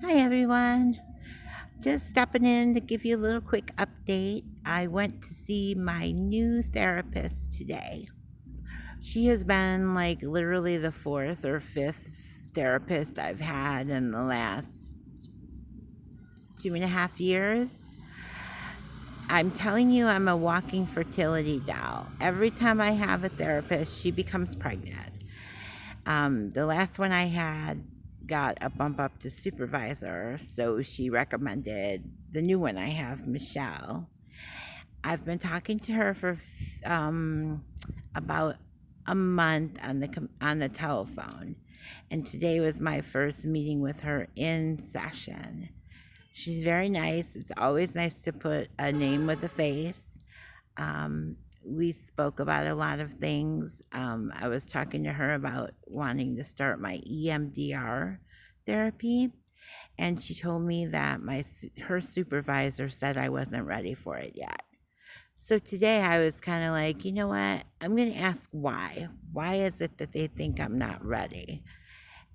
Hi everyone. Just stepping in to give you a little quick update. I went to see my new therapist today. She has been like literally the fourth or fifth therapist I've had in the last 2.5 years. I'm telling you, I'm a walking fertility doll. Every time I have a therapist, she becomes pregnant. The last one I had got a bump up to supervisor, so she recommended the new one I have, Michelle. I've been talking to her for about a month on the telephone, and today was my first meeting with her in session. She's very nice. It's always nice to put a name with a face. We spoke about a lot of things. I was talking to her about wanting to start my EMDR therapy, and she told me that her supervisor said I wasn't ready for it yet. So today I was kind of like, you know what? I'm going to ask why. Why is it that they think I'm not ready?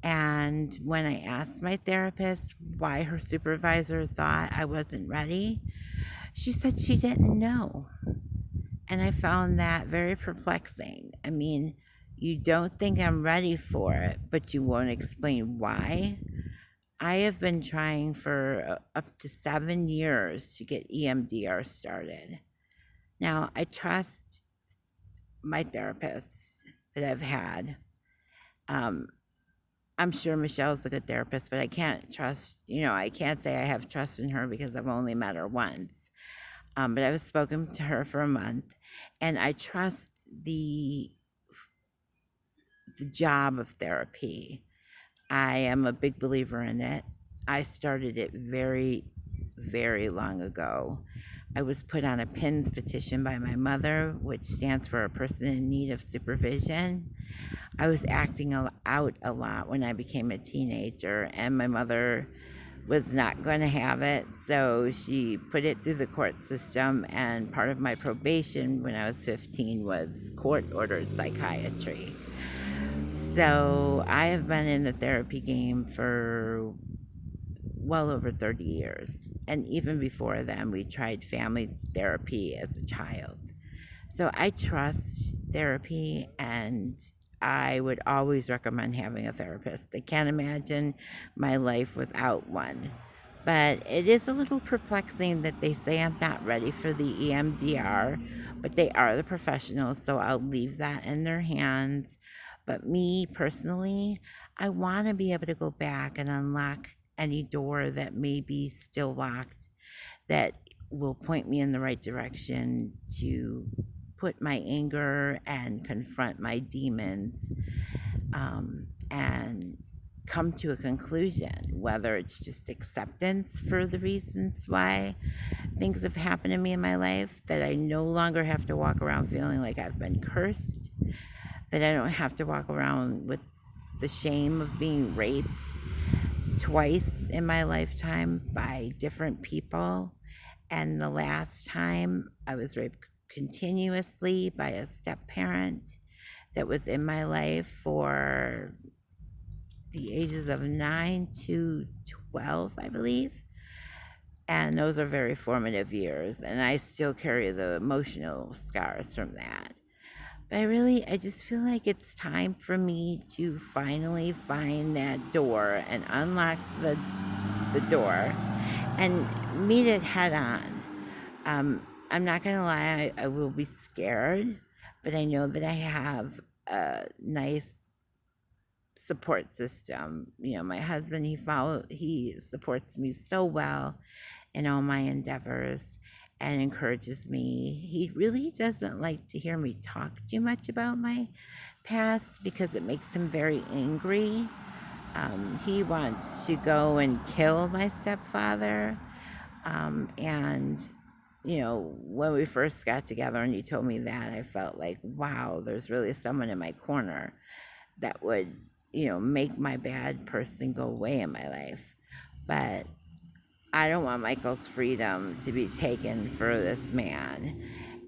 And when I asked my therapist why her supervisor thought I wasn't ready, she said she didn't know. And I found that very perplexing. I mean, you don't think I'm ready for it, but you won't explain why. I have been trying for up to 7 years to get EMDR started. Now, I trust my therapists that I've had. Um, I'm sure Michelle's a good therapist, but I can't trust, I can't say I have trust in her because I've only met her once. But I've spoken to her for a month, and I trust the job of therapy. I am a big believer in it. I started it very, very long ago. I was put on a PINS petition by my mother, which stands for a person in need of supervision. I was acting out a lot when I became a teenager, and my mother was not going to have it, so she put it through the court system. And part of my probation when I was 15 was court ordered psychiatry. So I have been in the therapy game for well over 30 years. And even before then, we tried family therapy as a child. So I trust therapy, and I would always recommend having a therapist. I can't imagine my life without one. But it is a little perplexing that they say I'm not ready for the EMDR, but they are the professionals, so I'll leave that in their hands. But me personally, I want to be able to go back and unlock any door that may be still locked, that will point me in the right direction to put my anger and confront my demons, and come to a conclusion, whether it's just acceptance for the reasons why things have happened to me in my life, that I no longer have to walk around feeling like I've been cursed, that I don't have to walk around with the shame of being raped twice in my lifetime by different people. And the last time I was raped continuously by a step parent that was in my life for the ages of 9 to 12, I believe. And those are very formative years. And I still carry the emotional scars from that. But I just feel like it's time for me to finally find that door and unlock the door and meet it head on. I'm not going to lie, I will be scared, but I know that I have a nice support system. My husband, he supports me so well in all my endeavors and encourages me. He really doesn't like to hear me talk too much about my past because it makes him very angry. He wants to go and kill my stepfather. And when we first got together and he told me that, I felt like, wow, there's really someone in my corner that would, make my bad person go away in my life. But I don't want Michael's freedom to be taken for this man.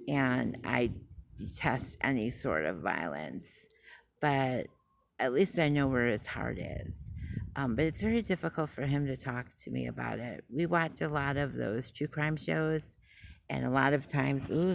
And I detest any sort of violence. But at least I know where his heart is. But it's very difficult for him to talk to me about it. We watch a lot of those true crime shows, and a lot of times, ooh,